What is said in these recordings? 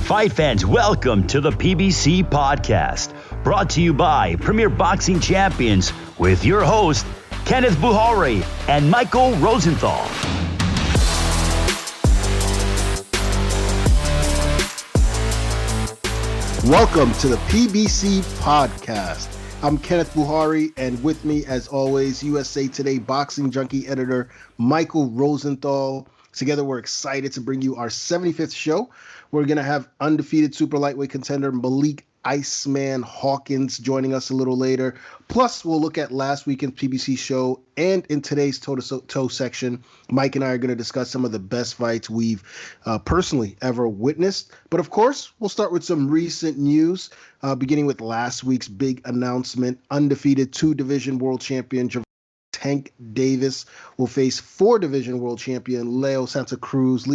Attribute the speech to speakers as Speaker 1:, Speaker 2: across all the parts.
Speaker 1: Fight fans, welcome to the PBC Podcast, brought to you by Premier Boxing Champions with your host, Kenneth Bouhairie and Michael Rosenthal.
Speaker 2: Welcome to the PBC Podcast. I'm Kenneth Bouhairie, and with me, as always, USA Today boxing junkie editor Michael Rosenthal. Together, we're excited to bring you our 75th show. We're going to have undefeated super lightweight contender Malik Iceman Hawkins joining us a little later. Plus, we'll look at last weekend's PBC show, and in today's toe-to-toe section, Mike and I are going to discuss some of the best fights we've personally ever witnessed. But of course, we'll start with some recent news, beginning with last week's big announcement. Undefeated two-division world champion Tank Davis will face four-division world champion Leo Santa Cruz,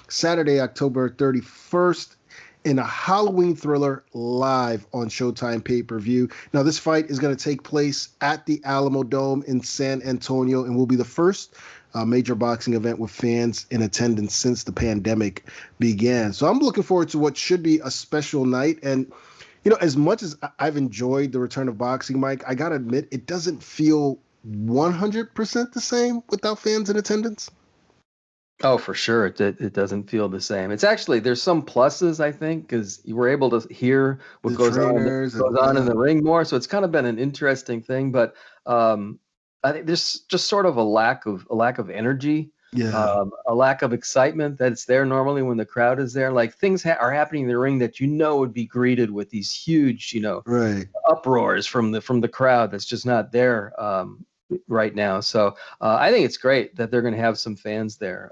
Speaker 2: Saturday, October 31st. In a Halloween thriller live on Showtime pay-per-view. Now, this fight is going to take place at the Alamo Dome in San Antonio and will be the first major boxing event with fans in attendance since the pandemic began. So I'm looking forward to what should be a special night. And, you know, as much as I've enjoyed the return of boxing, Mike, I got to admit, it doesn't feel 100% the same without fans in attendance.
Speaker 3: Oh, for sure. It doesn't feel the same. It's actually, there's some pluses, I think, because you were able to hear what goes on in the ring more. So it's kind of been an interesting thing. But I think there's just sort of a lack of energy, a lack of excitement that's there normally when the crowd is there. Like things are happening in the ring that would be greeted with these huge, uproars from the crowd that's just not there right now. So I think it's great that they're going to have some fans there.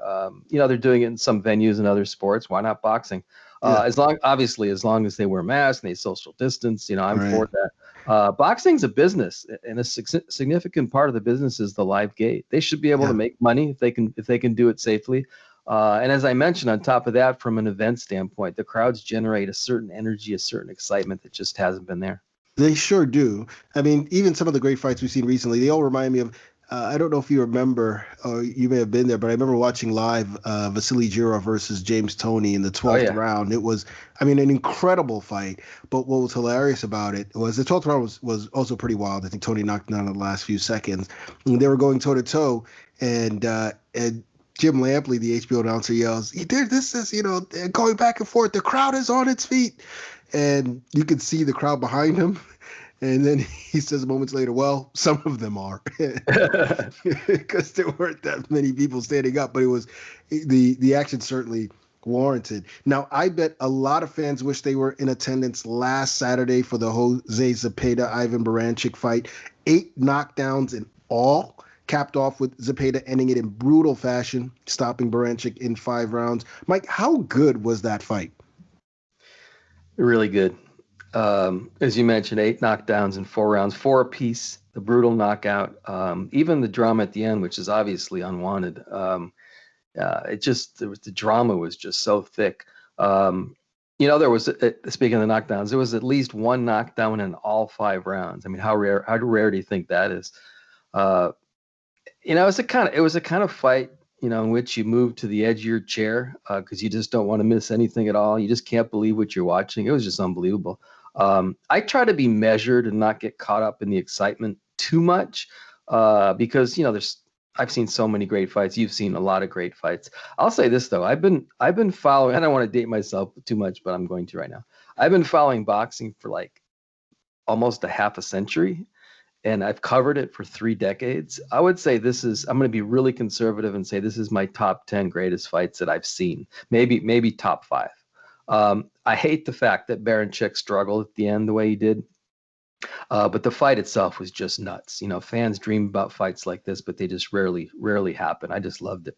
Speaker 3: They're doing it in some venues and other sports. Why not boxing? As long as they wear masks and they social distance, I'm for that. Boxing's a business, and a significant part of the business is the live gate. They should be able to make money if they can do it safely. And as I mentioned, on top of that, from an event standpoint, the crowds generate a certain energy, a certain excitement that just hasn't been there.
Speaker 2: They sure do. I mean, even some of the great fights we've seen recently, they all remind me of, I don't know if you remember, or you may have been there, but I remember watching live Vasily Jirov versus James Toney in the 12th round. It was, an incredible fight. But what was hilarious about it was the 12th round was also pretty wild. I think Toney knocked down in the last few seconds. And they were going toe-to-toe, and Jim Lampley, the HBO announcer, yells, this is, going back and forth. The crowd is on its feet. And you could see the crowd behind him. And then he says moments later, well, some of them are. Because there weren't that many people standing up. But it was the action certainly warranted. Now, I bet a lot of fans wish they were in attendance last Saturday for the Jose Zepeda-Ivan Baranchyk fight. 8 knockdowns in all, capped off with Zepeda ending it in brutal fashion, stopping Baranchyk in 5 rounds. Mike, how good was that fight?
Speaker 3: Really good. As you mentioned, 8 knockdowns in 4 rounds, 4 apiece, the brutal knockout, even the drama at the end, which is obviously unwanted. The drama was just so thick. There was, speaking of the knockdowns, there was at least 1 knockdown in all 5 rounds. I mean, how rare do you think that is? It was a kind of fight, in which you move to the edge of your chair because you just don't want to miss anything at all. You just can't believe what you're watching. It was just unbelievable. I try to be measured and not get caught up in the excitement too much because, I've seen so many great fights. You've seen a lot of great fights. I'll say this, though. I've been following, I don't want to date myself too much, but I'm going to right now. I've been following boxing for like almost a half a century. And I've covered it for 3 decades. I would say I'm going to be really conservative and say this is my top 10 greatest fights that I've seen. Maybe top 5. I hate the fact that Baranchyk struggled at the end the way he did. But the fight itself was just nuts. Fans dream about fights like this, but they just rarely happen. I just loved it.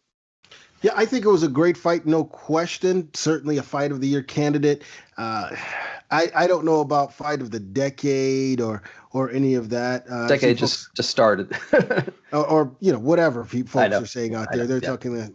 Speaker 2: Yeah, I think it was a great fight, no question. Certainly a fight of the year candidate. I don't know about fight of the decade or any of that.
Speaker 3: Decade just started.
Speaker 2: or whatever folks are saying out there. They're talking,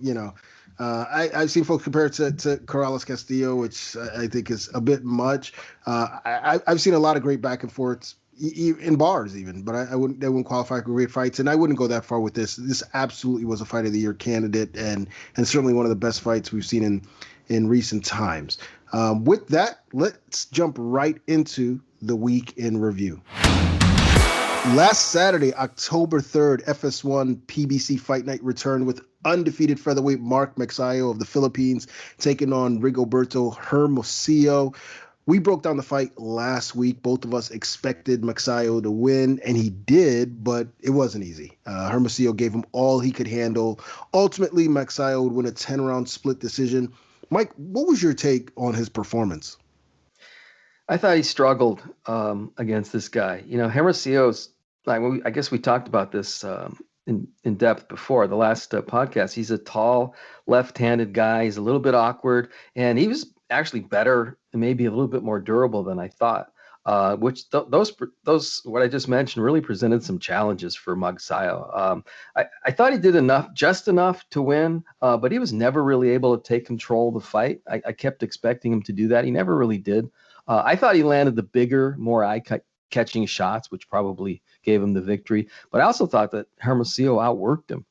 Speaker 2: I've seen folks compare it to Corrales Castillo, which I think is a bit much. I've seen a lot of great back and forths in bars even, but they wouldn't qualify for great fights, and I wouldn't go that far with this. This absolutely was a fight of the year candidate, and certainly one of the best fights we've seen in recent times. With that, let's jump right into the week in review. Last Saturday, October 3rd, FS1 PBC Fight Night returned with undefeated featherweight Mark Magsayo of the Philippines taking on Rigoberto Hermosillo. We broke down the fight last week. Both of us expected Magsayo to win, and he did, but it wasn't easy. Hermosillo gave him all he could handle. Ultimately, Magsayo would win a 10-round split decision. Mike, what was your take on his performance?
Speaker 3: I thought he struggled against this guy. Hermosillo's, I guess we talked about this in depth before the last podcast. He's a tall, left-handed guy. He's a little bit awkward, and he was actually better and maybe a little bit more durable than I thought. Which those what I just mentioned really presented some challenges for Magsayo. I thought he did just enough to win, but he was never really able to take control of the fight. I kept expecting him to do that. He never really did. I thought he landed the bigger, more eye-catching shots, which probably gave him the victory. But I also thought that Hermosillo outworked him.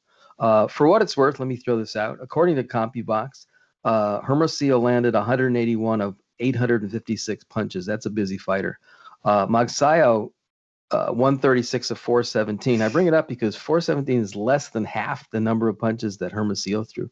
Speaker 3: For what it's worth, let me throw this out. According to CompuBox, Hermosillo landed 181 of 856 punches. That's a busy fighter. Magsayo, 136 of 417. I bring it up because 417 is less than half the number of punches that Hermosillo threw.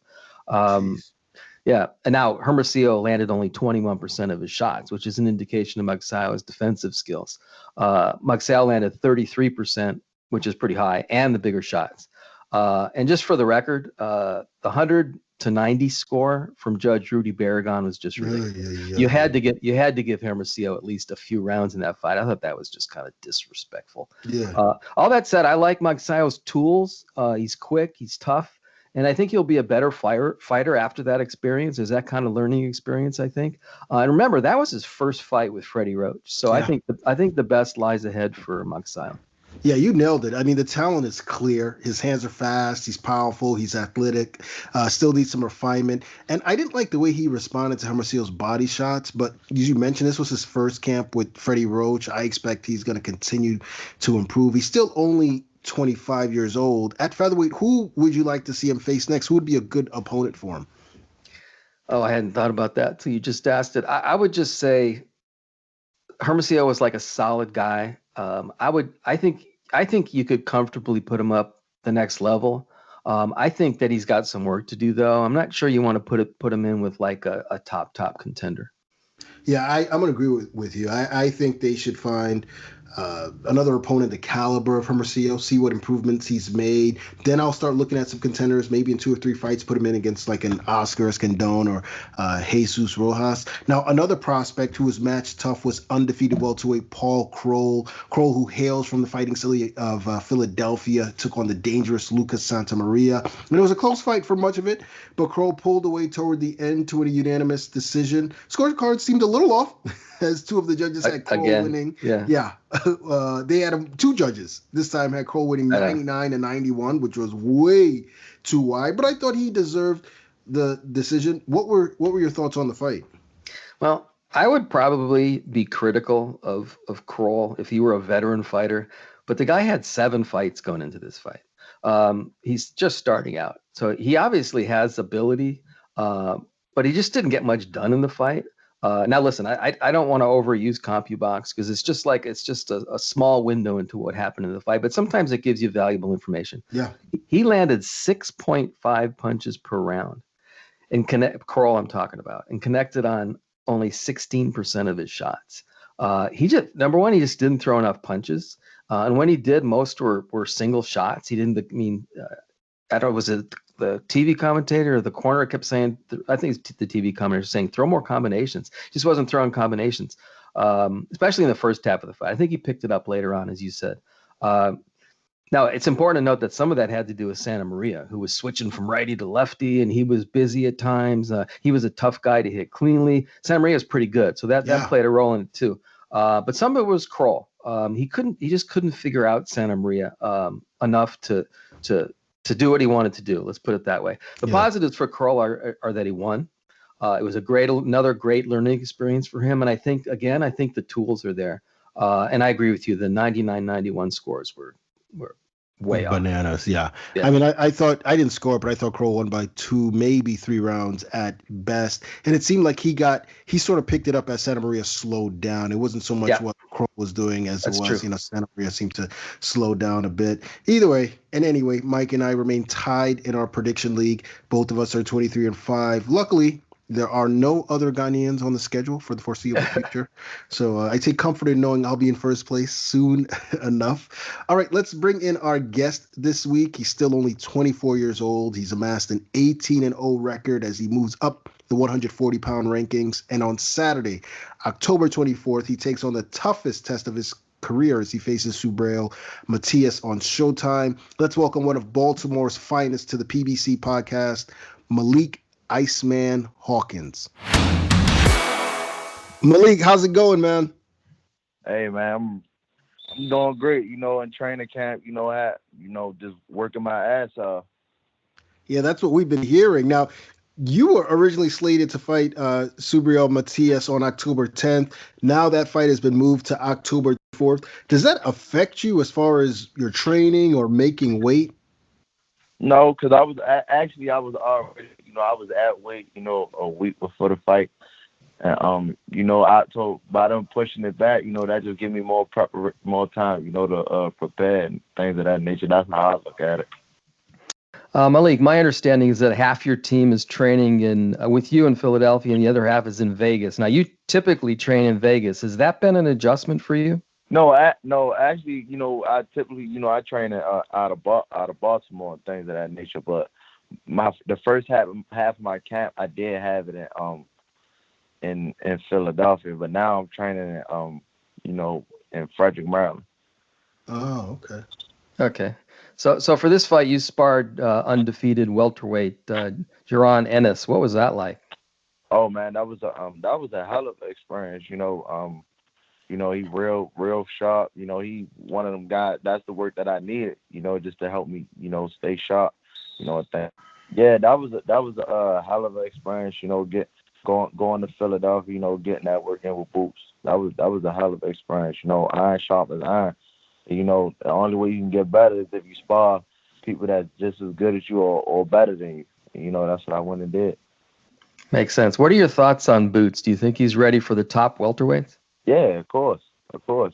Speaker 3: Yeah, and now Hermosillo landed only 21% of his shots, which is an indication of Magsayo's defensive skills. Magsayo landed 33%, which is pretty high, and the bigger shots. And just for the record, the 100-90 score from Judge Rudy Barragan was just ridiculous. You had to give Hermosillo at least a few rounds in that fight. I thought that was just kind of disrespectful.
Speaker 2: Yeah.
Speaker 3: All that said, I like Magsayo's tools. He's quick, he's tough. And I think he'll be a better fighter after that experience. There's that kind of learning experience, I think. And remember, that was his first fight with Freddie Roach. So yeah. I think the best lies ahead for Magsayo.
Speaker 2: Yeah, you nailed it. I mean, the talent is clear. His hands are fast. He's powerful. He's athletic. Still needs some refinement. And I didn't like the way he responded to Hermosillo's body shots. But as you mentioned, this was his first camp with Freddie Roach. I expect he's going to continue to improve. He's still only 25 years old. At featherweight, who would you like to see him face next? Who would be a good opponent for him?
Speaker 3: Oh, I hadn't thought about that till you just asked it. I would just say Hermosillo was like a solid guy. I think you could comfortably put him up the next level. I think that he's got some work to do, though. I'm not sure you want to put him in with like a top contender.
Speaker 2: Yeah, I'm going to agree with you. I think they should find another opponent the caliber of Hermosillo, see what improvements he's made. Then I'll start looking at some contenders, maybe in 2 or 3 fights, put him in against like an Oscar Escandón or Jesus Rojas. Now, another prospect who was matched tough was undefeated welterweight Paul Kroll. Kroll, who hails from the Fighting City of Philadelphia, took on the dangerous Lucas Santamaria. And it was a close fight for much of it, but Kroll pulled away toward the end to a unanimous decision. Scorecards seemed a little off, as 2 of the judges had Kroll winning. Yeah. They had 2 judges. This time had Kroll winning 99 and 91, which was way too wide. But I thought he deserved the decision. What were your thoughts on the fight?
Speaker 3: Well, I would probably be critical of Kroll if he were a veteran fighter. But the guy had 7 fights going into this fight. He's just starting out. So he obviously has ability, but he just didn't get much done in the fight. Now, listen, I don't want to overuse CompuBox because it's just a small window into what happened in the fight, but sometimes it gives you valuable information.
Speaker 2: Yeah. He
Speaker 3: landed 6.5 punches per round, and Kroll I'm talking about, and connected on only 16% of his shots. He just didn't throw enough punches, and when he did, most were single shots. He didn't. I don't know, was it the TV commentator or the corner kept saying, I think it's the TV commentator saying, throw more combinations. Just wasn't throwing combinations, especially in the first half of the fight. I think he picked it up later on, as you said. Now, it's important to note that some of that had to do with Santa Maria, who was switching from righty to lefty, and he was busy at times. He was a tough guy to hit cleanly. Santa Maria is pretty good, so that played a role in it too. But some of it was Kroll. He just couldn't figure out Santa Maria enough to do what he wanted to do. Let's put it that way. The positives for Kroll are that he won. It was another great learning experience for him. And I think the tools are there. And I agree with you. The 99-91 scores were way off.
Speaker 2: Bananas, yeah.
Speaker 3: Yeah.
Speaker 2: I mean, I thought I didn't score, but I thought Crow won by 2, maybe 3 rounds at best. And it seemed like he sort of picked it up as Santa Maria slowed down. It wasn't so much what Crow was doing as
Speaker 3: That's
Speaker 2: it was,
Speaker 3: true.
Speaker 2: Santa Maria seemed to slow down a bit. Either way, and anyway, Mike and I remain tied in our prediction league. Both of us are 23-5. Luckily, there are no other Ghanaians on the schedule for the foreseeable future. So I take comfort in knowing I'll be in first place soon enough. All right, let's bring in our guest this week. He's still only 24 years old. He's amassed an 18-0 record as he moves up the 140-pound rankings. And on Saturday, October 24th, he takes on the toughest test of his career as he faces Subriel Matias on Showtime. Let's welcome one of Baltimore's finest to the PBC podcast, Malik Iceman Hawkins. Malik, how's it going, man?
Speaker 4: Hey, man, I'm doing great. In training camp, just working my ass off.
Speaker 2: Yeah, that's what we've been hearing. Now, you were originally slated to fight Subriel Matias on October 10th. Now that fight has been moved to October 4th. Does that affect you as far as your training or making weight?
Speaker 4: No, because I was already, I was at weight, a week before the fight. And, I told by them pushing it back, that just give me more time, to prepare and things of that nature. That's how I look at it.
Speaker 3: Malik, my understanding is that half your team is training with you in Philadelphia and the other half is in Vegas. Now, you typically train in Vegas. Has that been an adjustment for you?
Speaker 4: No, actually, I typically, I train out of Baltimore and things of that nature. But the first half of my camp, I did have it in Philadelphia. But now I'm training in Frederick, Maryland.
Speaker 2: Oh, okay.
Speaker 3: Okay. So for this fight, you sparred undefeated welterweight Jaron Ennis. What was that like?
Speaker 4: Oh man, that was a hell of an experience. He real sharp. He one of them guys. That's the work that I needed. Just to help me. Stay sharp. Yeah, that was a hell of an experience. Going to Philadelphia. Getting that work in with Boots. That was a hell of an experience. Iron sharp as iron. The only way you can get better is if you spar people that's just as good as you or better than you. That's what I went and did.
Speaker 3: Makes sense. What are your thoughts on Boots? Do you think he's ready for the top welterweights?
Speaker 4: Yeah, of course. I feel as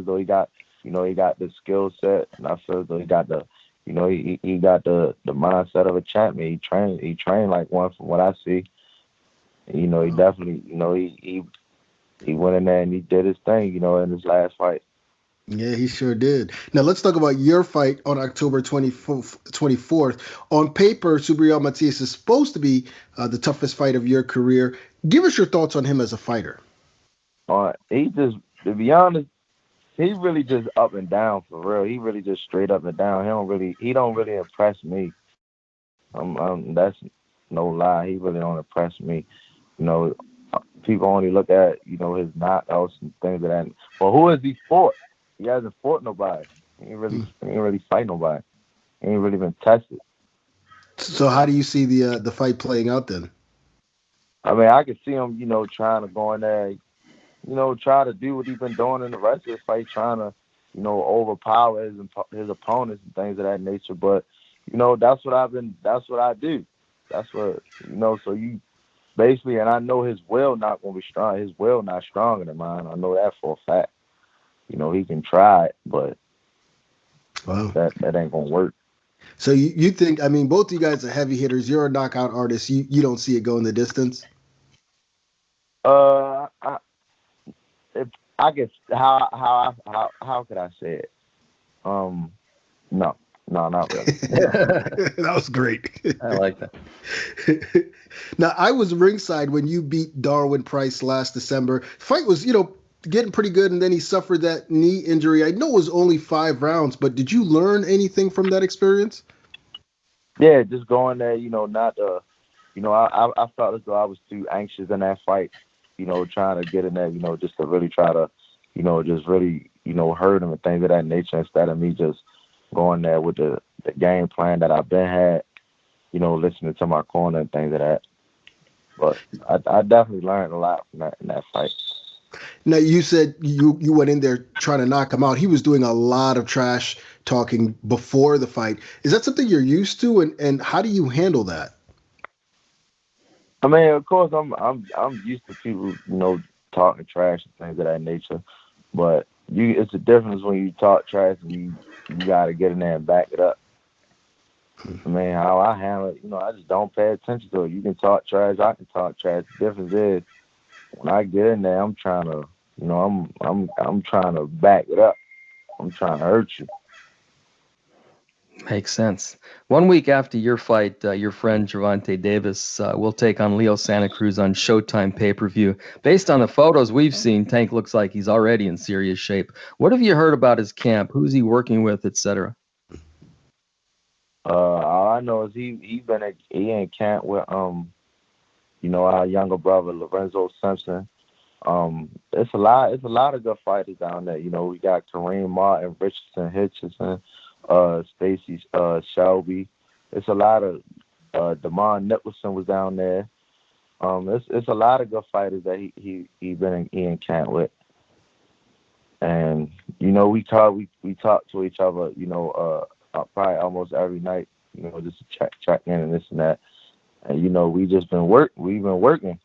Speaker 4: though he got the skill set, and I feel as though he got the, he got the mindset of a champion. He trained like one from what I see. He definitely, he went in there and he did his thing, in his last fight.
Speaker 2: Yeah, he sure did. Now, let's talk about your fight on October 24th. On paper, Subriel Matias is supposed to be the toughest fight of your career. Give us your thoughts on him as a fighter.
Speaker 4: He just, to be honest, he really just up and down for real. He really just straight up and down. He don't really impress me. That's no lie. He really don't impress me. People only look at, his knockouts and things of that. But who has he fought? He hasn't fought nobody. He ain't really fight nobody. He ain't really been tested.
Speaker 2: So how do you see the fight playing out then?
Speaker 4: I mean, I could see him, trying to go in there, try to do what he's been doing in the rest of his fight, trying to, overpower his opponents and things of that nature. But, that's what I do. That's what, so you basically, and I know his will not going to be strong. His will not stronger than mine. I know that for a fact. He can try it, but that ain't going to work.
Speaker 2: So you think, I mean, both you guys are heavy hitters. You're a knockout artist. You don't see it going the distance?
Speaker 4: I guess how could I say it? No, not really.
Speaker 2: That was great.
Speaker 3: I like that.
Speaker 2: Now, I was ringside when you beat Darwin Price last December. Fight was, getting pretty good, and then he suffered that knee injury. I know it was only 5 rounds, but did you learn anything from that experience?
Speaker 4: Yeah, just going there, not I felt as though I was too anxious in that fight, trying to get in there, just to really try to, just really, hurt him and things of that nature instead of me just going there with the game plan that I've been had, listening to my corner and things of that. But I definitely learned a lot from in that fight.
Speaker 2: Now, you said you went in there trying to knock him out. He was doing a lot of trash talking before the fight. Is that something you're used to, and how do you handle that?
Speaker 4: I mean, of course, I'm used to people, talking trash and things of that nature. But it's a difference when you talk trash and you gotta get in there and back it up. I mean, how I handle it, I just don't pay attention to it. You can talk trash, I can talk trash. The difference is when I get in there, I'm trying to, I'm trying to back it up. I'm trying to hurt you.
Speaker 3: Makes sense. 1 week after your fight, your friend Gervonta Davis will take on Leo Santa Cruz on Showtime pay-per-view. Based on the photos we've seen, Tank looks like he's already in serious shape. What have you heard about his camp? Who's he working with, etc.?
Speaker 4: All I know is he in camp with our younger brother Lorenzo Simpson. It's a lot of good fighters down there. We got Kareem Martin, Richardson Hitchison, Stacy Shelby. It's a lot of Damon Nicholson was down there. It's a lot of good fighters that he been in camp with. And we talk to each other, probably almost every night, just to check in and this and that. And we've been working.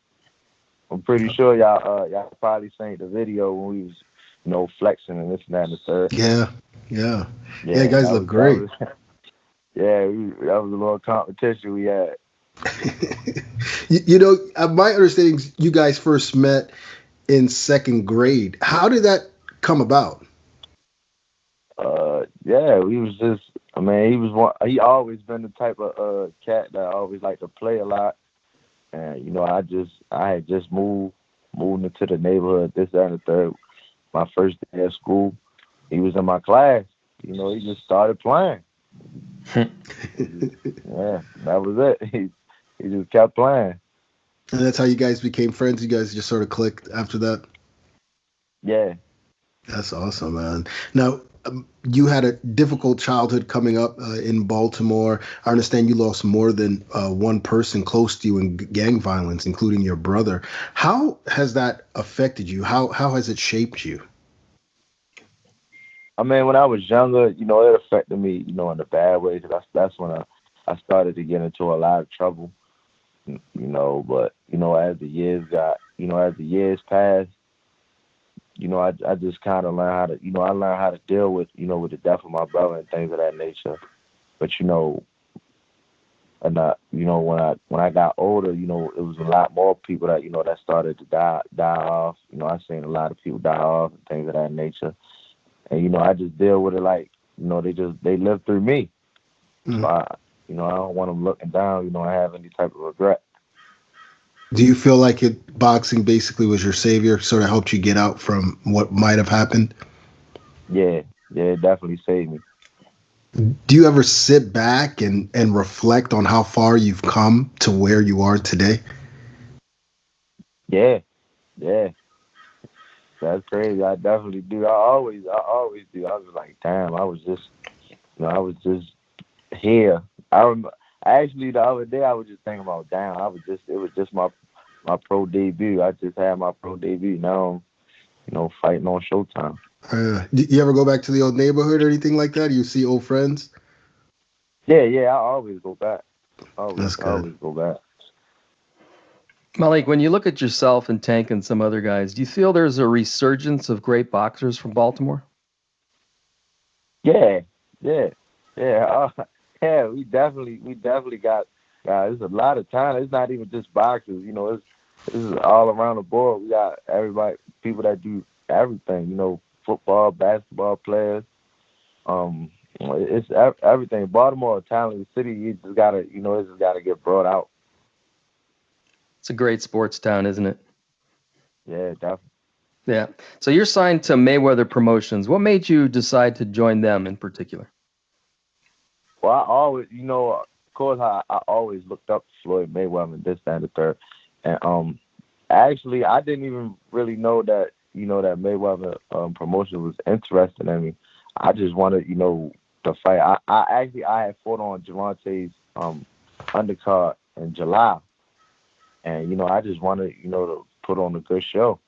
Speaker 4: I'm pretty sure y'all probably seen the video when we was flexing and this and that and the third.
Speaker 2: Yeah, you guys look great.
Speaker 4: That was a little competition we had.
Speaker 2: My understanding is you guys first met in second grade. How did that come about?
Speaker 4: We was just, he always been the type of cat that always liked to play a lot. And, I had just moved into the neighborhood, this, that, and the third. My first day at school, he was in my class. He just started playing. Yeah, that was it. He just kept playing.
Speaker 2: And that's how you guys became friends? You guys just sort of clicked after that?
Speaker 4: Yeah.
Speaker 2: That's awesome, man. Now, you had a difficult childhood coming up in Baltimore. I understand you lost more than one person close to you in gang violence, including your brother. How has that affected you? How has it shaped you?
Speaker 4: I mean, when I was younger, it affected me, in a bad way. Cause that's when I started to get into a lot of trouble, But as the years passed, I just kind of learned how to, I learned how to deal with, with the death of my brother and things of that nature. But and when I got older, it was a lot more people that that started to die off. I seen a lot of people die off and things of that nature. And I just deal with it like they live through me. So I don't want them looking down. I have any type of regret.
Speaker 2: Do you feel like boxing basically was your savior, sort of helped you get out from what might have happened?
Speaker 4: Yeah, it definitely saved me.
Speaker 2: Do you ever sit back and reflect on how far you've come to where you are today?
Speaker 4: Yeah. That's crazy. I definitely do. I always do. I was like, damn, I was just here. Actually, the other day I was just thinking about, damn, it was just my pro debut. I just had my pro debut. Now I'm, fighting on Showtime.
Speaker 2: Do you ever go back to the old neighborhood or anything like that? Do you see old friends?
Speaker 4: Yeah, I always go back.
Speaker 2: That's good.
Speaker 4: I always go back.
Speaker 3: Malik, when you look at yourself and Tank and some other guys, do you feel there's a resurgence of great boxers from Baltimore?
Speaker 4: Yeah. We definitely got. There's a lot of talent. It's not even just boxers. This is all around the board. We got everybody, people that do everything. Football, basketball players. It's everything. Baltimore, a talented city. It just gotta get brought out.
Speaker 3: It's a great sports town, isn't it?
Speaker 4: Yeah, definitely.
Speaker 3: Yeah. So you're signed to Mayweather Promotions. What made you decide to join them in particular?
Speaker 4: Well, I always, of course, I always looked up to Floyd Mayweather and this, that, and the third. And actually, I didn't even really know that, that Mayweather promotion was interested in me. I just wanted, to fight. I had fought on Gervonta's undercard in July. And, I just wanted, to put on a good show.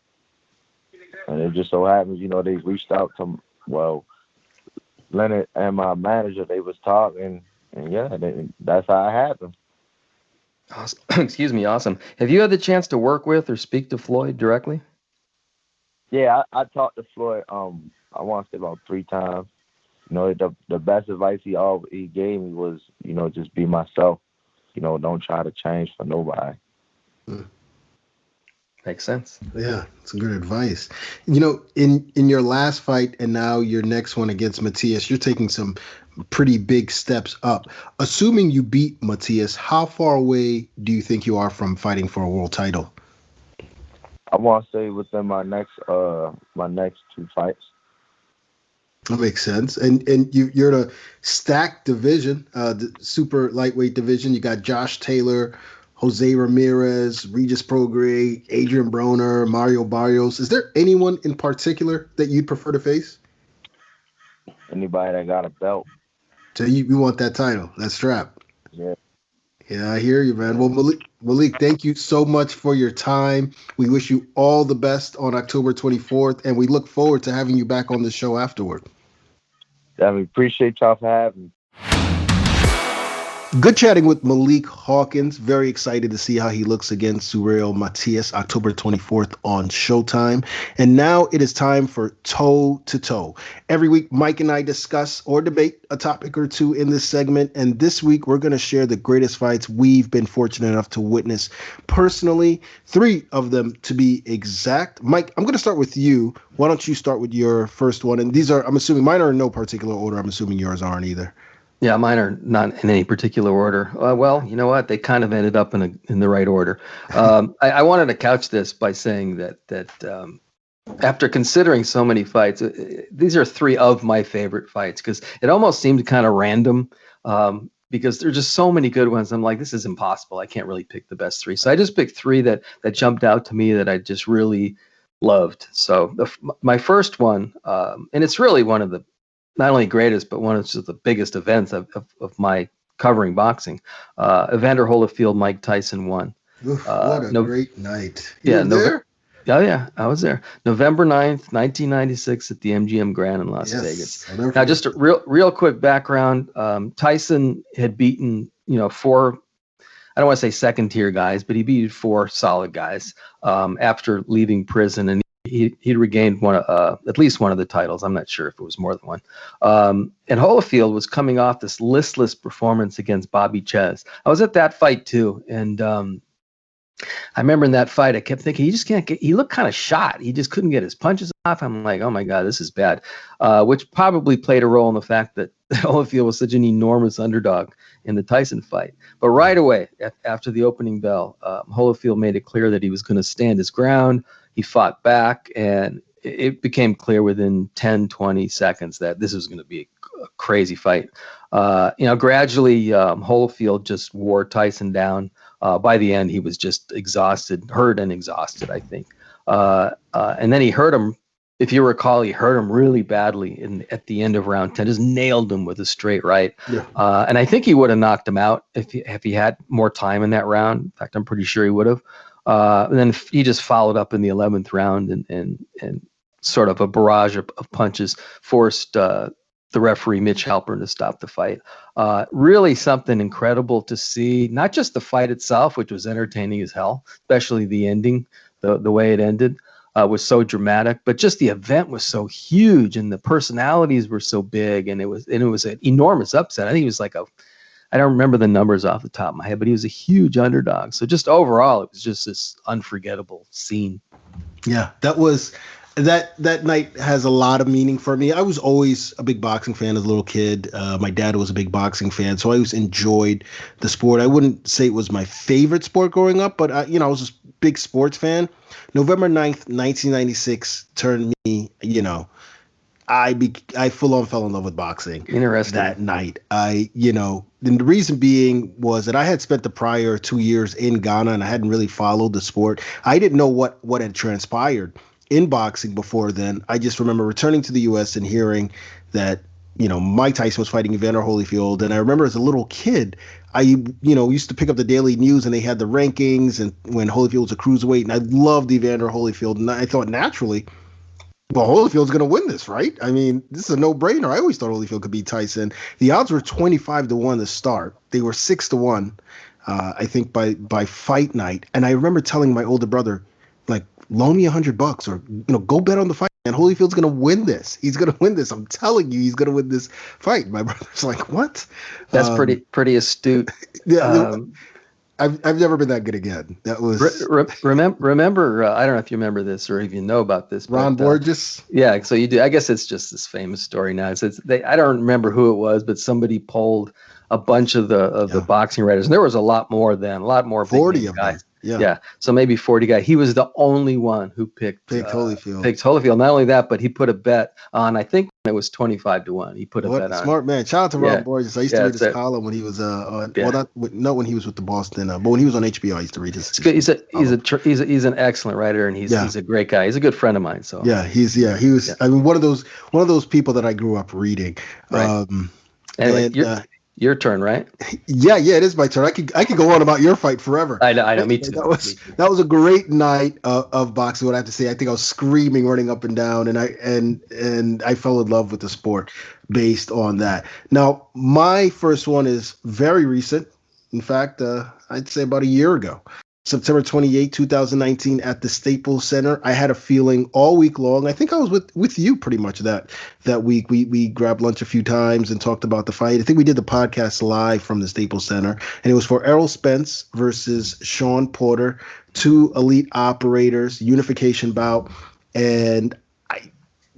Speaker 4: And it just so happens, they reached out to, Leonard and my manager, they was talking, and that's how it happened.
Speaker 3: Awesome. Excuse me. Awesome. Have you had the chance to work with or speak to Floyd directly?
Speaker 4: Yeah, I talked to Floyd. I want to say about 3 times. The best advice he gave me was, just be myself. Don't try to change for nobody.
Speaker 3: Makes sense.
Speaker 2: Yeah, it's good advice. In your last fight and now your next one against Matias, you're taking some pretty big steps up. Assuming you beat Matias, how far away do you think you are from fighting for a world title?
Speaker 4: I want to say within my next 2 fights.
Speaker 2: That makes sense. And you're in a stacked division, the super lightweight division. You got Josh Taylor, Jose Ramirez, Regis Prograis, Adrian Broner, Mario Barrios. Is there anyone in particular that you'd prefer to face?
Speaker 4: Anybody that got a belt.
Speaker 2: So you want that title, that strap.
Speaker 4: Yeah.
Speaker 2: Yeah, I hear you, man. Well, Malik, thank you so much for your time. We wish you all the best on October 24th, and we look forward to having you back on the show afterward.
Speaker 4: Yeah, we appreciate y'all for having me.
Speaker 2: Good chatting with Malik Hawkins. Very excited to see how he looks against Subriel Matias, October 24th on Showtime. And now it is time for Toe to Toe. Every week, Mike and I discuss or debate a topic or two in this segment. And this week, we're going to share the greatest fights we've been fortunate enough to witness personally. 3 of them to be exact. Mike, I'm going to start with you. Why don't you start with your first one? And these are, I'm assuming, mine are in no particular order. I'm assuming yours aren't either.
Speaker 3: Yeah, mine are not in any particular order. Well, you know what? They kind of ended up in the right order. I wanted to couch this by saying that after considering so many fights, these are 3 of my favorite fights because it almost seemed kind of random because there's just so many good ones. I'm like, this is impossible. I can't really pick the best 3. So I just picked 3 that jumped out to me that I just really loved. So my first one, and it's really one of the not only greatest, but one of the biggest events of my covering boxing. Evander Holyfield, Mike Tyson won.
Speaker 2: Oof, what a great night.
Speaker 3: You were there? Oh, yeah, I was there. November 9th, 1996 at the MGM Grand in Las Vegas. Now, just a real quick background. Tyson had beaten, 4, I don't want to say second-tier guys, but he beat 4 solid guys after leaving prison, and he regained at least one of the titles. I'm not sure if it was more than one. And Holyfield was coming off this listless performance against Bobby Ches. I was at that fight too, and I remember in that fight, I kept thinking he just can't get. He looked kind of shot. He just couldn't get his punches off. I'm like, oh my god, this is bad. Which probably played a role in the fact that Holyfield was such an enormous underdog in the Tyson fight. But right away, after the opening bell, Holyfield made it clear that he was going to stand his ground. He fought back, and it became clear within 10, 20 seconds that this was going to be a crazy fight. Gradually, Holyfield just wore Tyson down. By the end, he was just hurt and exhausted, I think. And then he hurt him. If you recall, he hurt him really badly at the end of round 10, just nailed him with a straight right. Yeah. And I think he would have knocked him out if he had more time in that round. In fact, I'm pretty sure he would have. And then he just followed up in the 11th round and sort of a barrage of punches forced the referee Mitch Halpern to stop the fight. Really something incredible to see. Not just the fight itself, which was entertaining as hell, especially the ending, the way it ended was so dramatic. But just the event was so huge, and the personalities were so big, and it was an enormous upset. I think it was I don't remember the numbers off the top of my head, but he was a huge underdog. So just overall, it was just this unforgettable scene.
Speaker 2: Yeah, that night has a lot of meaning for me. I was always a big boxing fan as a little kid. My dad was a big boxing fan, so I always enjoyed the sport. I wouldn't say it was my favorite sport growing up, but I was a big sports fan. November 9th, 1996 turned me, I full on fell in love with boxing.
Speaker 3: Interesting.
Speaker 2: That night. And the reason being was that I had spent the prior 2 years in Ghana and I hadn't really followed the sport. I didn't know what had transpired in boxing before then. I just remember returning to the U.S. and hearing that, Mike Tyson was fighting Evander Holyfield. And I remember as a little kid, I, used to pick up the Daily News and they had the rankings and when Holyfield was a cruiserweight, and I loved Evander Holyfield. And I thought naturally well, Holyfield's going to win this, right? I mean, this is a no-brainer. I always thought Holyfield could beat Tyson. The odds were 25-1 to start. They were 6-1, I think, by fight night. And I remember telling my older brother, like, loan me $100 or, go bet on the fight. And Holyfield's going to win this. He's going to win this. I'm telling you, he's going to win this fight. My brother's like, what?
Speaker 3: That's pretty astute.
Speaker 2: Yeah. I've never been that good again. That was
Speaker 3: remember. I don't know if you remember this or if you know about this.
Speaker 2: Ron Borges.
Speaker 3: Yeah, so you do. I guess it's just this famous story now. I don't remember who it was, but somebody polled a bunch of the boxing writers, and there was a lot more
Speaker 2: 40 of
Speaker 3: guys.
Speaker 2: them. Yeah.
Speaker 3: Yeah. So maybe 40 guys. He was the only one who picked
Speaker 2: Holyfield.
Speaker 3: Picked Holyfield. Not only that, but he put a bet on, I think it was 25-1. He put a bet on.
Speaker 2: Smart man. Shout out to Ron Borges. I used to read his column when he was when he was with the Boston, but when he was on HBO, I used to read his.
Speaker 3: He's an excellent writer, and he's a great guy. He's a good friend of mine. So
Speaker 2: he was. Yeah. I mean, one of those people that I grew up reading.
Speaker 3: Right. Anyway, your turn, right?
Speaker 2: Yeah, it is my turn. I could go on about your fight forever.
Speaker 3: I know. Me too.
Speaker 2: That was a great night of boxing. What I have to say, I think I was screaming, running up and down, and I fell in love with the sport based on that. Now, my first one is very recent. In fact, I'd say about a year ago. September 28, 2019 at the Staples Center. I had a feeling all week long. I think I was with you pretty much that week. We grabbed lunch a few times and talked about the fight. I think we did the podcast live from the Staples Center, and it was for Errol Spence versus Sean Porter, two elite operators, unification bout, and I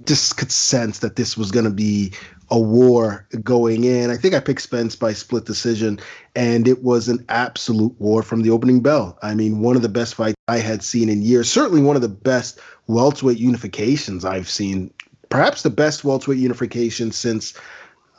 Speaker 2: just could sense that this was going to be a war going in. I think I picked Spence by split decision, and it was an absolute war from the opening bell. I mean, one of the best fights I had seen in years, certainly one of the best welterweight unifications I've seen, perhaps the best welterweight unification since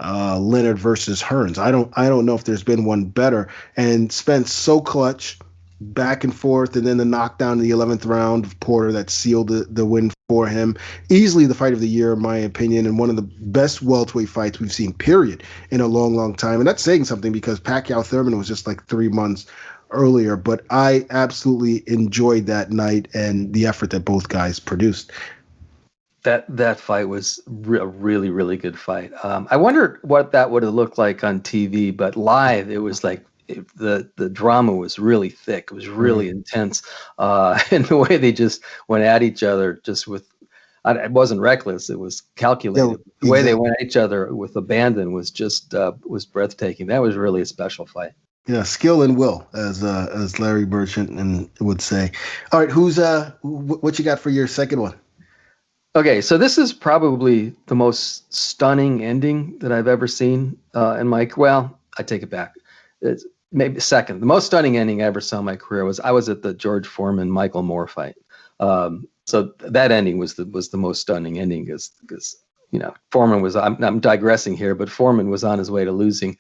Speaker 2: Leonard versus Hearns. I don't know if there's been one better. And Spence so clutch, back and forth, and then the knockdown in the 11th round of Porter that sealed the win for him. Easily the fight of the year, in my opinion, and one of the best welterweight fights we've seen, period, in a long, long time. And that's saying something because Pacquiao-Thurman was just like 3 months earlier. But I absolutely enjoyed that night and the effort that both guys produced.
Speaker 3: That fight was a really, really good fight. I wonder what that would have looked like on TV, but live, it was like, the drama was really thick. It was really intense, and the way they just went at each other, it wasn't reckless. It was calculated.
Speaker 2: Yeah,
Speaker 3: the way they went at each other with abandon was just was breathtaking. That was really a special fight.
Speaker 2: Yeah, skill and will, as Larry Bird would say. All right, who's what you got for your second one?
Speaker 3: Okay, so this is probably the most stunning ending that I've ever seen in my. Well, I take it back. It's maybe second. The most stunning ending I ever saw in my career was I was at the George Foreman Michael Moore fight. So that ending was the most stunning ending because Foreman was. I'm digressing here, but Foreman was on his way to losing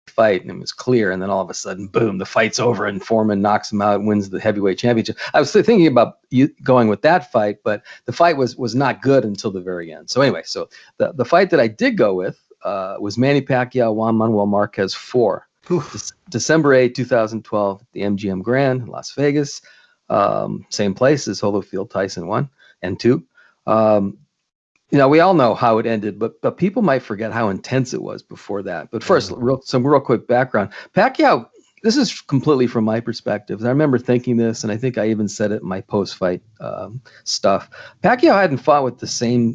Speaker 3: fight, and it was clear. And then all of a sudden, boom, the fight's over, and Foreman knocks him out, and wins the heavyweight championship. I was thinking about going with that fight, but the fight was not good until the very end. So anyway, so the fight that I did go with was Manny Pacquiao, Juan Manuel Marquez 4. December 8, 2012, at the MGM Grand in Las Vegas. Same place as Holyfield Tyson 1 and 2. We all know how it ended, but people might forget how intense it was before that. But first, some real quick background. Pacquiao, this is completely from my perspective. I remember thinking this, and I think I even said it in my post-fight stuff. Pacquiao hadn't fought with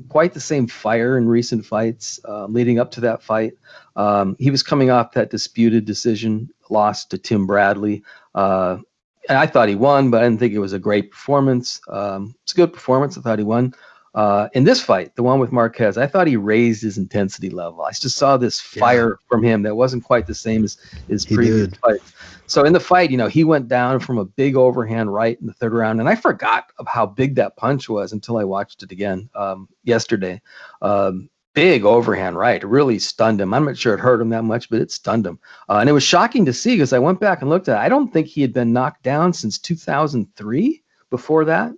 Speaker 3: quite the same fire in recent fights leading up to that fight. He was coming off that disputed decision loss to Tim Bradley. And I thought he won, but I didn't think it was a great performance. It's a good performance. I thought he won. In this fight, the one with Marquez, I thought he raised his intensity level. I just saw this fire from him that wasn't quite the same as his previous fights. So in the fight, he went down from a big overhand right in the third round, and I forgot of how big that punch was until I watched it again yesterday. Big overhand right, it really stunned him. I'm not sure it hurt him that much, but it stunned him. And it was shocking to see because I went back and looked at it. I don't think he had been knocked down since 2003 before that.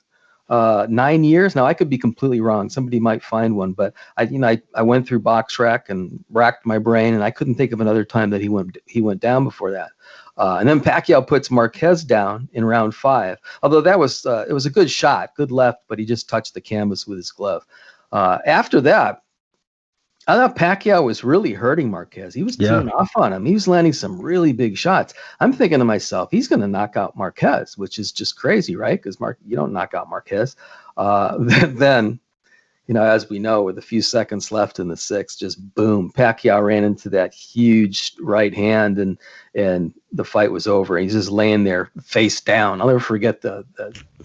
Speaker 3: 9 years. Now I could be completely wrong. Somebody might find one, but I went through BoxRec and racked my brain, and I couldn't think of another time that he went down before that. And then Pacquiao puts Marquez down in round 5. Although that was it was a good shot, good left, but he just touched the canvas with his glove. After that, I thought Pacquiao was really hurting Marquez. He was teeing off on him. He was landing some really big shots. I'm thinking to myself, he's going to knock out Marquez, which is just crazy, right? Because you don't knock out Marquez. Then, as we know, with a few seconds left in the 6th, just boom, Pacquiao ran into that huge right hand, and the fight was over. He's just laying there face down. I'll never forget the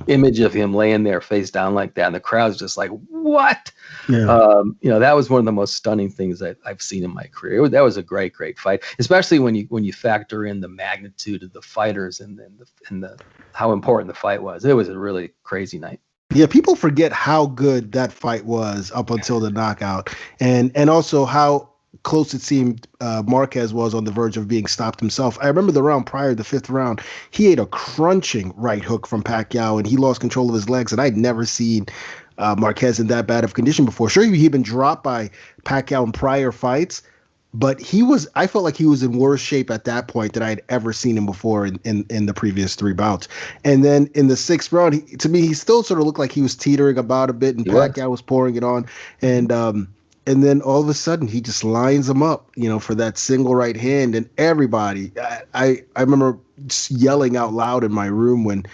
Speaker 3: image of him laying there face down like that, and the crowd's just like, what? Yeah. That was one of the most stunning things I've seen in my career. That was a great fight, especially when you factor in the magnitude of the fighters and the how important the fight was. It was a really crazy night.
Speaker 2: Yeah, people forget how good that fight was up until the knockout, and also how close it seemed Marquez was on the verge of being stopped himself. I remember the round prior, the 5th round, he ate a crunching right hook from Pacquiao, and he lost control of his legs, and I'd never seen Marquez in that bad of condition before. Sure, he'd been dropped by Pacquiao in prior fights, but I felt like he was in worse shape at that point than I'd ever seen him before in the previous 3 bouts. And then in the 6th round, to me, he still sort of looked like he was teetering about a bit, and Pacquiao was pouring it on. And then all of a sudden, he just lines him up, for that single right hand. And everybody, I remember just yelling out loud in my room when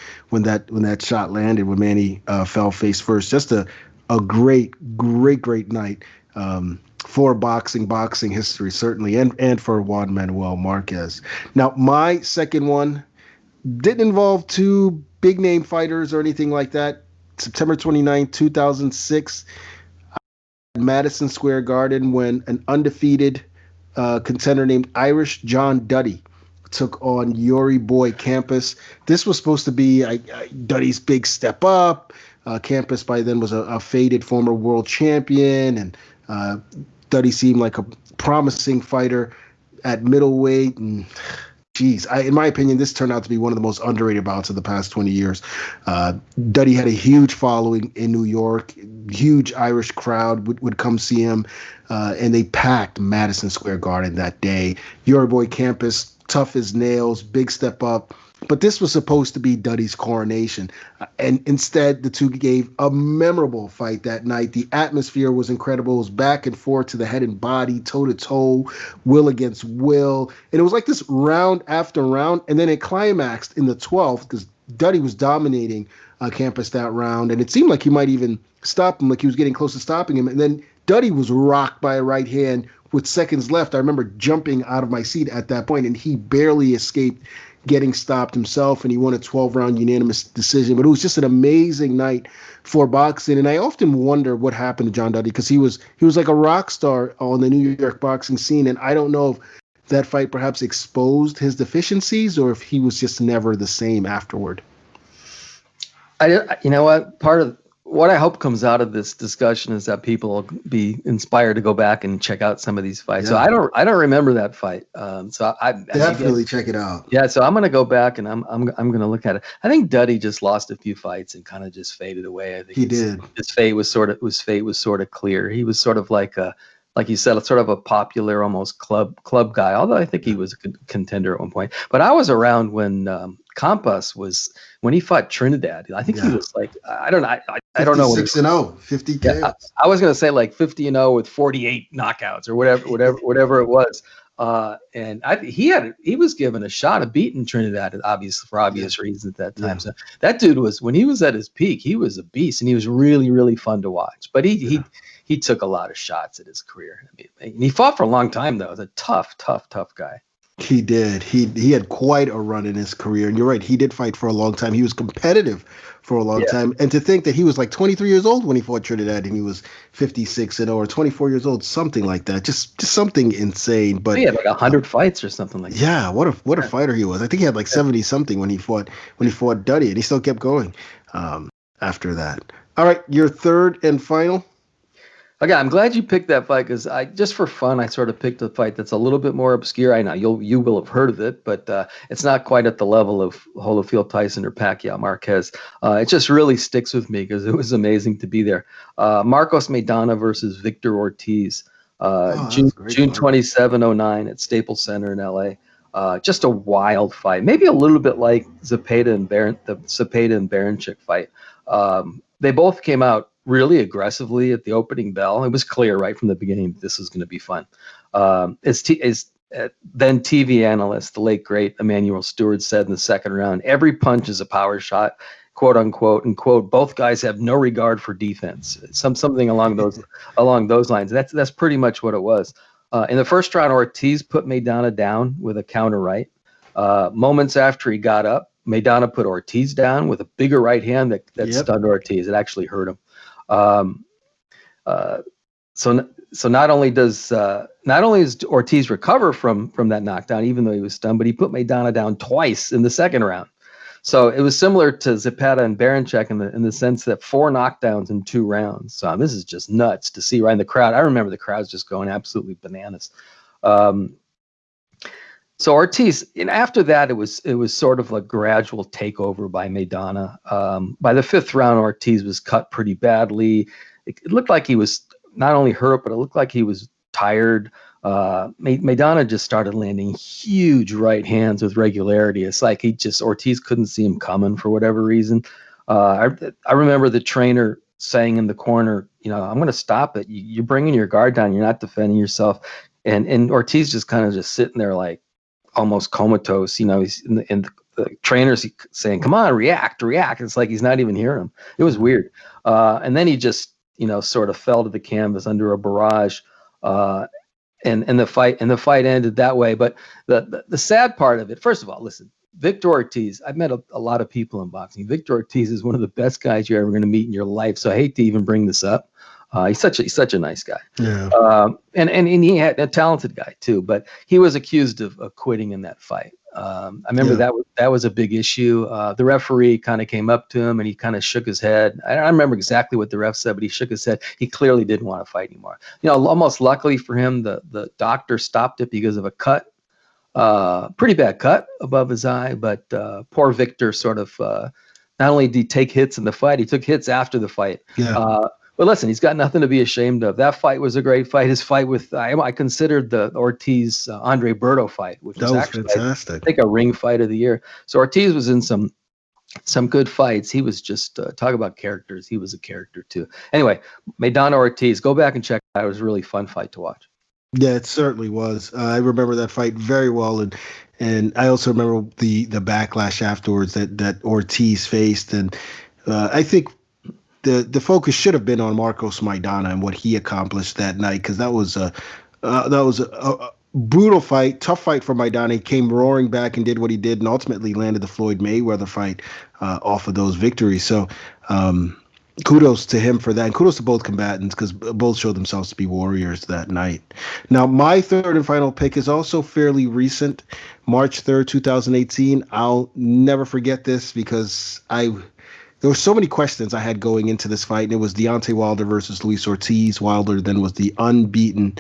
Speaker 2: that shot landed, when Manny fell face first. Just a great night. For boxing history, certainly, and for Juan Manuel Marquez. Now, my second one didn't involve 2 big name fighters or anything like that. September 29, 2006, Madison Square Garden, when an undefeated contender named Irish John Duddy took on Yuri Boy Campos. This was supposed to be Duddy's big step up. Campos by then was a faded former world champion, and Duddy seemed like a promising fighter at middleweight. And in my opinion, this turned out to be one of the most underrated bouts of the past 20 years. Duddy had a huge following in New York. Huge Irish crowd would come see him, and they packed Madison Square Garden that day. Yuri Boy Campos, tough as nails, big step up. But this was supposed to be Duddy's coronation. And instead, the two gave a memorable fight that night. The atmosphere was incredible. It was back and forth to the head and body, toe-to-toe, will against will. And it was like this round after round. And then it climaxed in the 12th because Duddy was dominating Campos that round. And it seemed like he might even stop him, like he was getting close to stopping him. And then Duddy was rocked by a right hand with seconds left. I remember jumping out of my seat at that point, and he barely escaped getting stopped himself, and he won a 12-round unanimous decision. But it was just an amazing night for boxing, and I often wonder what happened to John Duddy, because he was like a rock star on the New York boxing scene, and I don't know if that fight perhaps exposed his deficiencies or if he was just never the same afterward.
Speaker 3: You know what? Part of what I hope comes out of this discussion is that people will be inspired to go back and check out some of these fights. Yeah. So I don't remember that fight. So I
Speaker 2: definitely check it out.
Speaker 3: Yeah. So I'm going to go back and I'm going to look at it. I think Duddy just lost a few fights and kind of just faded away. I think
Speaker 2: he did.
Speaker 3: His fate was sort of clear. He was sort of like you said, sort of a popular, almost club guy. Although I think he was a contender at one point. But I was around when Campos was, when he fought Trinidad. I think he was like, I don't know. I don't know.
Speaker 2: 56-0, 50 KOs.
Speaker 3: Yeah, I was going to say like 50-0 with 48 knockouts or whatever it was. And he was given a shot of beating Trinidad, for obvious reasons at that time. Yeah. So that dude was, when he was at his peak, he was a beast, and he was really, really fun to watch. But he took a lot of shots at his career. I mean, he fought for a long time though. He was a tough guy.
Speaker 2: He did. He had quite a run in his career. And you're right. He did fight for a long time. He was competitive for a long time. And to think that he was like 23 years old when he fought Trinidad, and he was 56-0 or 24 years old, something like that. Just something insane. But
Speaker 3: he had like 100 fights or something like that.
Speaker 2: Yeah. What a fighter he was. I think he had like 70 something when he fought Duddy, and he still kept going after that. All right. Your third and final.
Speaker 3: Okay, I'm glad you picked that fight, because just for fun, I sort of picked a fight that's a little bit more obscure. I know you will have heard of it, but it's not quite at the level of Holyfield Tyson or Pacquiao Marquez. It just really sticks with me because it was amazing to be there. Marcos Maidana versus Victor Ortiz, June 27, 2009 at Staples Center in LA. Just a wild fight, maybe a little bit like the Zepeda and Baranchyk fight. They both came out really aggressively at the opening bell. It was clear right from the beginning this was going to be fun. Then TV analyst, the late great Emmanuel Stewart, said in the second round, every punch is a power shot, quote unquote, and quote, both guys have no regard for defense. Something along those lines. That's pretty much what it was. In the first round, Ortiz put Maidana down with a counter right. Moments after he got up, Maidana put Ortiz down with a bigger right hand that stunned Ortiz. It actually hurt him. So not only does Ortiz recover from that knockdown, even though he was stunned, but he put Maidana down twice in the second round. So it was similar to Zepeda and Baranchyk in the sense that 4 knockdowns in 2 rounds. So this is just nuts to see right in the crowd. I remember the crowd's just going absolutely bananas. So Ortiz, and after that, it was sort of a gradual takeover by Maidana. By the 5th round, Ortiz was cut pretty badly. It looked like he was not only hurt, but it looked like he was tired. Maidana just started landing huge right hands with regularity. It's like Ortiz couldn't see him coming for whatever reason. I remember the trainer saying in the corner, I'm going to stop it. You're bringing your guard down. You're not defending yourself. And Ortiz just kind of just sitting there like almost comatose. He's in the trainer's saying, come on, react. It's like he's not even hearing him. It was weird. And then he just, sort of fell to the canvas under a barrage. And the fight ended that way. But the sad part of it, first of all, listen, Victor Ortiz, I've met a lot of people in boxing. Victor Ortiz is one of the best guys you're ever going to meet in your life. So I hate to even bring this up. He's such a nice guy. Yeah. And he had a talented guy too, but he was accused of quitting in that fight. I remember that was a big issue. The referee kind of came up to him and he kind of shook his head. I don't remember exactly what the ref said, but he shook his head. He clearly didn't want to fight anymore. Almost luckily for him, the doctor stopped it because of a cut, pretty bad cut above his eye. But poor Victor sort of not only did he take hits in the fight, he took hits after the fight. Yeah. But listen, he's got nothing to be ashamed of. That fight was a great fight. His fight with I considered the Ortiz Andre Berto fight, which was actually fantastic. I think a ring fight of the year. So Ortiz was in some good fights. He was just talk about characters. He was a character too. Anyway, Maidana Ortiz, go back and check it out. It was a really fun fight to watch.
Speaker 2: Yeah, it certainly was. I remember that fight very well, and I also remember the backlash afterwards that Ortiz faced, and I think the focus should have been on Marcos Maidana and what he accomplished that night, because that was a brutal fight, tough fight for Maidana. He came roaring back and did what he did, and ultimately landed the Floyd Mayweather fight off of those victories. So kudos to him for that, and kudos to both combatants, because both showed themselves to be warriors that night. Now, my third and final pick is also fairly recent, March 3rd, 2018. I'll never forget this because there were so many questions I had going into this fight, and it was Deontay Wilder versus Luis Ortiz. Wilder then was the unbeaten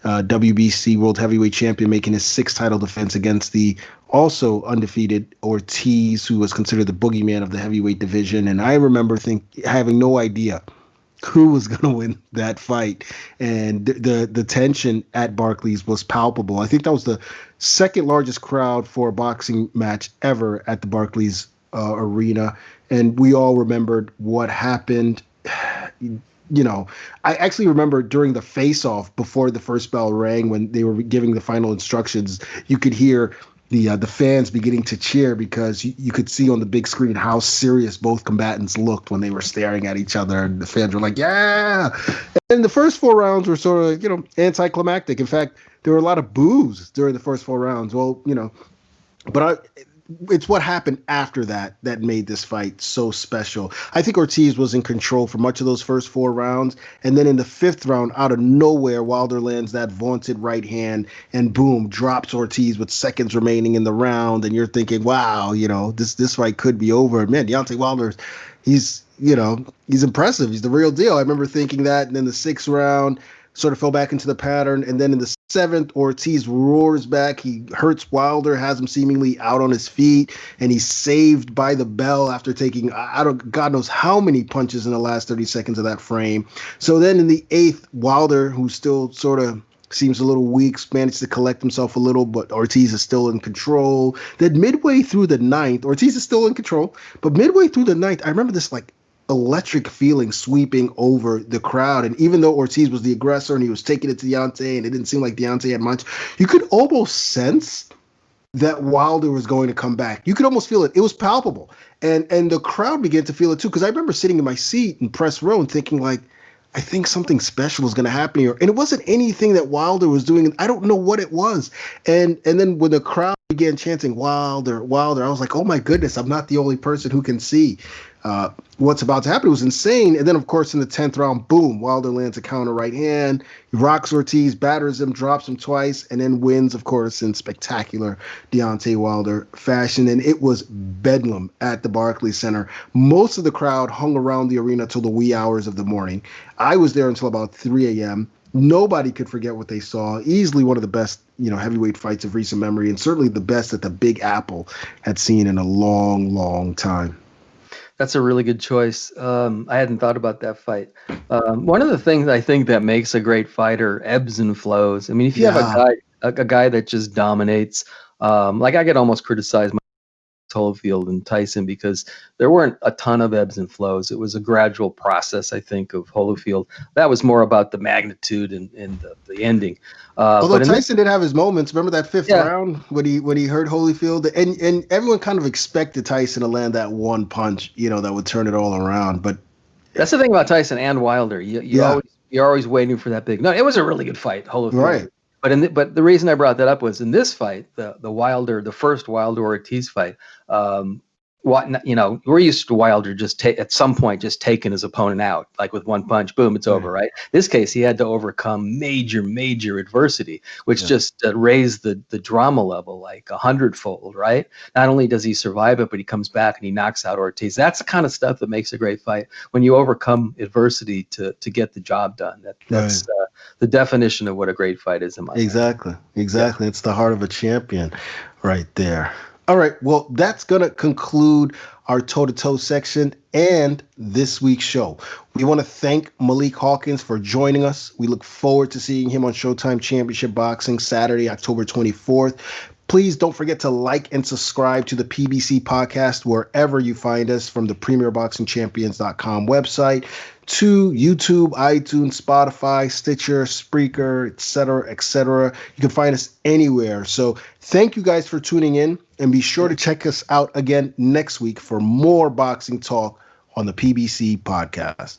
Speaker 2: WBC World Heavyweight Champion, making his 6th title defense against the also undefeated Ortiz, who was considered the boogeyman of the heavyweight division. And I remember having no idea who was going to win that fight. And the tension at Barclays was palpable. I think that was the 2nd largest crowd for a boxing match ever at the Barclays arena. And we all remembered what happened. I actually remember during the face-off before the first bell rang, when they were giving the final instructions, you could hear the fans beginning to cheer, because you could see on the big screen how serious both combatants looked when they were staring at each other, and the fans were like, yeah. And the first 4 rounds were sort of, anticlimactic. In fact, there were a lot of boos during the first 4 rounds. Well, but it's what happened after that made this fight so special. I think Ortiz was in control for much of those first 4 rounds. And then in the 5th round, out of nowhere, Wilder lands that vaunted right hand and boom, drops Ortiz with seconds remaining in the round. And you're thinking, wow, this fight could be over. Man, Deontay Wilder, he's impressive. He's the real deal. I remember thinking that. And then the 6th round sort of fell back into the pattern. And then in the 7th, Ortiz roars back. He hurts Wilder, has him seemingly out on his feet, and he's saved by the bell after taking, God knows how many punches in the last 30 seconds of that frame. So then in the 8th, Wilder, who's still sort of seems a little weak, managed to collect himself a little, but Ortiz is still in control. Then midway through the ninth, Ortiz is still in control, but midway through the ninth, I remember this like electric feeling sweeping over the crowd. And even though Ortiz was the aggressor and he was taking it to Deontay, and it didn't seem like Deontay had much, you could almost sense that Wilder was going to come back. You could almost feel it. It was palpable. And the crowd began to feel it too, because I remember sitting in my seat in press row and thinking like, I think something special is going to happen here. And it wasn't anything that Wilder was doing. I don't know what it was. And then when the crowd began chanting Wilder, Wilder, I was like, oh my goodness, I'm not the only person who can see what's about to happen. It was insane. And then, of course, in the 10th round, boom, Wilder lands a counter right hand. He rocks Ortiz, batters him, drops him twice, and then wins, of course, in spectacular Deontay Wilder fashion. And it was bedlam at the Barclays Center. Most of the crowd hung around the arena till the wee hours of the morning. I was there until about 3 a.m. Nobody could forget what they saw. Easily one of the best, heavyweight fights of recent memory, and certainly the best that the Big Apple had seen in a long, long time.
Speaker 3: That's a really good choice. I hadn't thought about that fight. One of the things I think that makes a great fighter ebbs and flows. I mean, if you have a guy that just dominates, like I get almost criticized Holyfield and Tyson because there weren't a ton of ebbs and flows. It was a gradual process, I think, of Holyfield. That was more about the magnitude and the ending.
Speaker 2: Although Tyson did have his moments. Remember that fifth round when he hurt Holyfield, and everyone kind of expected Tyson to land that one punch, that would turn it all around. But
Speaker 3: that's the thing about Tyson and Wilder. You're always waiting for that big. No, it was a really good fight, Holyfield.
Speaker 2: Right.
Speaker 3: But the reason I brought that up was in this fight, the first Wilder Ortiz fight. We're used to Wilder at some point just taking his opponent out, like with one punch, boom, it's over, right? This case, he had to overcome major adversity, which just raised the drama level like 100-fold, right? Not only does he survive it, but he comes back and he knocks out Ortiz. That's the kind of stuff that makes a great fight, when you overcome adversity to get the job done. That's the definition of what a great fight is in my mind.
Speaker 2: Exactly. It's the heart of a champion right there. All right, well, that's going to conclude our toe-to-toe section and this week's show. We want to thank Malik Hawkins for joining us. We look forward to seeing him on SHOWTIME Championship Boxing Saturday, October 24th. Please don't forget to like and subscribe to the PBC Podcast wherever you find us, from the PremierBoxingChampions.com website to YouTube, iTunes, Spotify, Stitcher, Spreaker, etc., etc. You can find us anywhere. So thank you guys for tuning in, and be sure to check us out again next week for more boxing talk on the PBC Podcast.